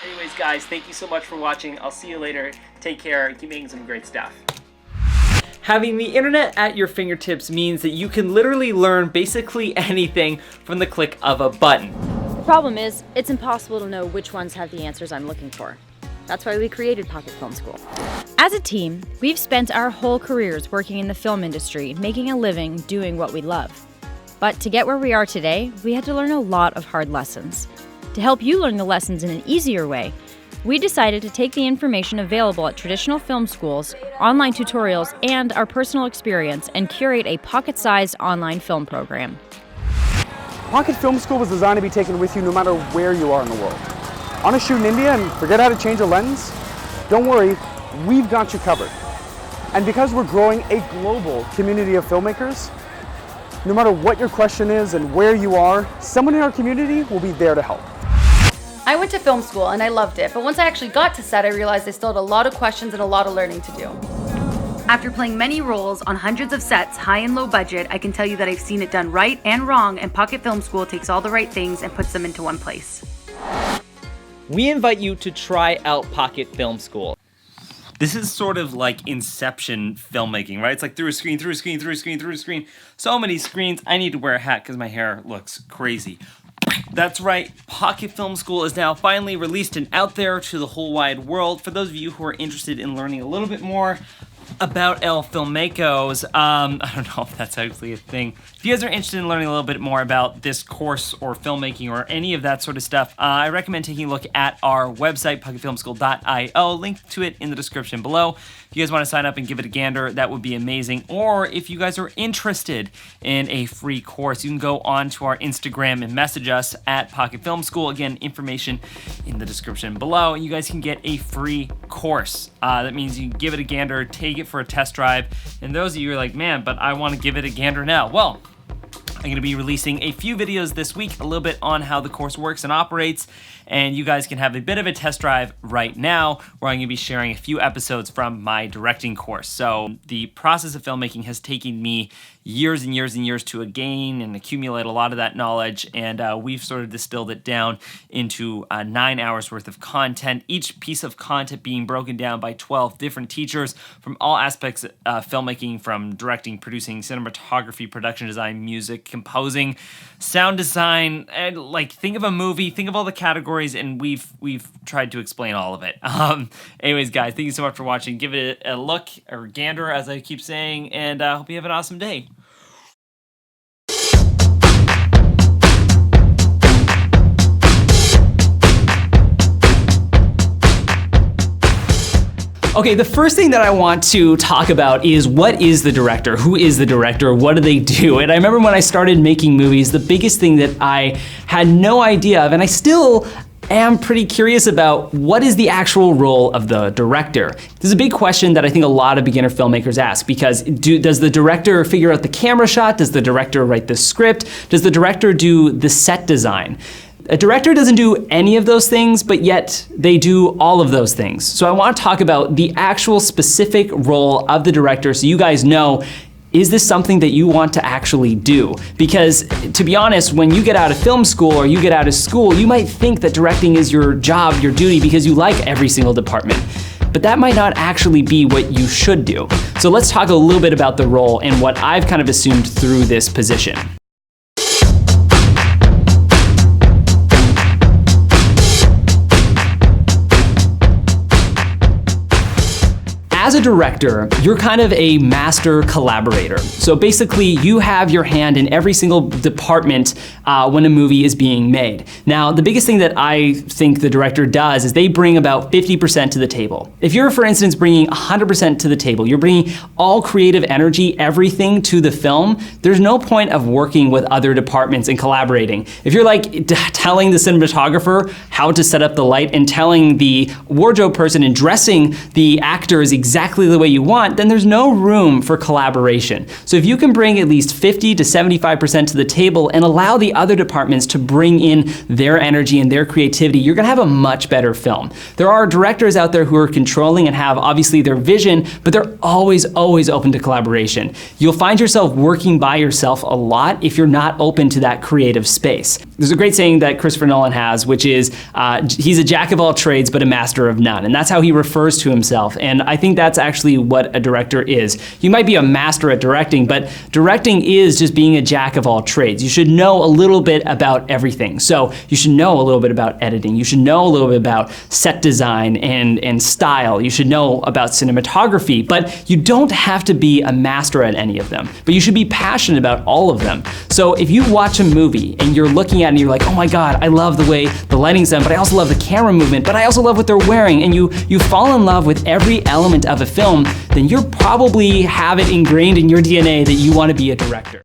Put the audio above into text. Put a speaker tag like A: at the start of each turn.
A: Anyways, guys, thank you so much for watching. I'll see you later. Take care and keep making some great stuff. Having the internet at your fingertips means that you can literally learn basically anything from the click of a button.
B: The problem is, it's impossible to know which ones have the answers I'm looking for. That's why we created Pocket Film School. As a team, we've spent our whole careers working in the film industry, making a living doing what we love. But to get where we are today, we had to learn a lot of hard lessons. To help you learn the lessons in an easier way, we decided to take the information available at traditional film schools, online tutorials, and our personal experience and curate a pocket-sized online film program.
C: Pocket Film School was designed to be taken with you no matter where you are in the world. On a shoot in India and forget how to change a lens? Don't worry, we've got you covered. And because we're growing a global community of filmmakers, no matter what your question is and where you are, someone in our community will be there to help.
D: I went to film school and I loved it, but once I actually got to set, I realized I still had a lot of questions and a lot of learning to do. After playing many roles on hundreds of sets, high and low budget, I can tell you that I've seen it done right and wrong, and Pocket Film School takes all the right things and puts them into one place.
A: We invite you to try out Pocket Film School. This is sort of like Inception filmmaking, right? It's like through a screen, through a screen, through a screen, through a screen. So many screens. I need to wear a hat because my hair looks crazy. That's right, Pocket Film School is now finally released and out there to the whole wide world. For those of you who are interested in learning a little bit more about El Filmmakos, I don't know if that's actually a thing. If you guys are interested in learning a little bit more about this course or filmmaking or any of that sort of stuff, I recommend taking a look at our website, pocketfilmschool.io. Link to it in the description below. If you guys want to sign up and give it a gander, that would be amazing. Or if you guys are interested in a free course, you can go on to our Instagram and message us at Pocket Film School. Again, information in the description below. You guys can get a free course. That means you can give it a gander, take it for a test drive. And those of you who are like, man, but I want to give it a gander now. Well, I'm going to be releasing a few videos this week, a little bit on how the course works and operates, and you guys can have a bit of a test drive right now, where I'm going to be sharing a few episodes from my directing course. So the process of filmmaking has taken me years and years and years to gain and accumulate a lot of that knowledge, and we've sort of distilled it down into 9 hours worth of content, each piece of content being broken down by 12 different teachers from all aspects of filmmaking, from directing, producing, cinematography, production design, music, composing, sound design, and like think of a movie, think of all the categories, and we've tried to explain all of it. Anyways, guys, thank you so much for watching. Give it a look, or gander, as I keep saying, and I hope you have an awesome day. Okay, the first thing that I want to talk about is, what is the director? Who is the director? What do they do? And I remember when I started making movies, the biggest thing that I had no idea of, and I still am pretty curious about, what is the actual role of the director? This is a big question that I think a lot of beginner filmmakers ask, because does the director figure out the camera shot? Does the director write the script? Does the director do the set design? A director doesn't do any of those things, but yet they do all of those things. So I want to talk about the actual specific role of the director, so you guys know, is this something that you want to actually do? Because to be honest, when you get out of film school or you get out of school, you might think that directing is your job, your duty, because you like every single department. But that might not actually be what you should do. So let's talk a little bit about the role and what I've kind of assumed through this position. As a director, you're kind of a master collaborator. So basically, you have your hand in every single department when a movie is being made. Now, the biggest thing that I think the director does is they bring about 50% to the table. If you're, for instance, bringing 100% to the table, you're bringing all creative energy, everything to the film, there's no point of working with other departments and collaborating. If you're like telling the cinematographer how to set up the light and telling the wardrobe person and dressing the actors exactly the way you want, then there's no room for collaboration. So if you can bring at least 50 to 75% to the table and allow the other departments to bring in their energy and their creativity, you're gonna have a much better film. There are directors out there who are controlling and have obviously their vision, but they're always open to collaboration. You'll find yourself working by yourself a lot if you're not open to that creative space. There's a great saying that Christopher Nolan has, which is he's a jack of all trades but a master of none, and that's how he refers to himself. And I think that's actually what a director is. You might be a master at directing, but directing is just being a jack of all trades. You should know a little bit about everything. So you should know a little bit about editing. You should know a little bit about set design and style. You should know about cinematography, but you don't have to be a master at any of them. But you should be passionate about all of them. So if you watch a movie and you're looking at it and you're like, oh my God, I love the way the lighting's done, but I also love the camera movement, but I also love what they're wearing, and you fall in love with every element of a film, then you probably have it ingrained in your DNA that you want to be a director.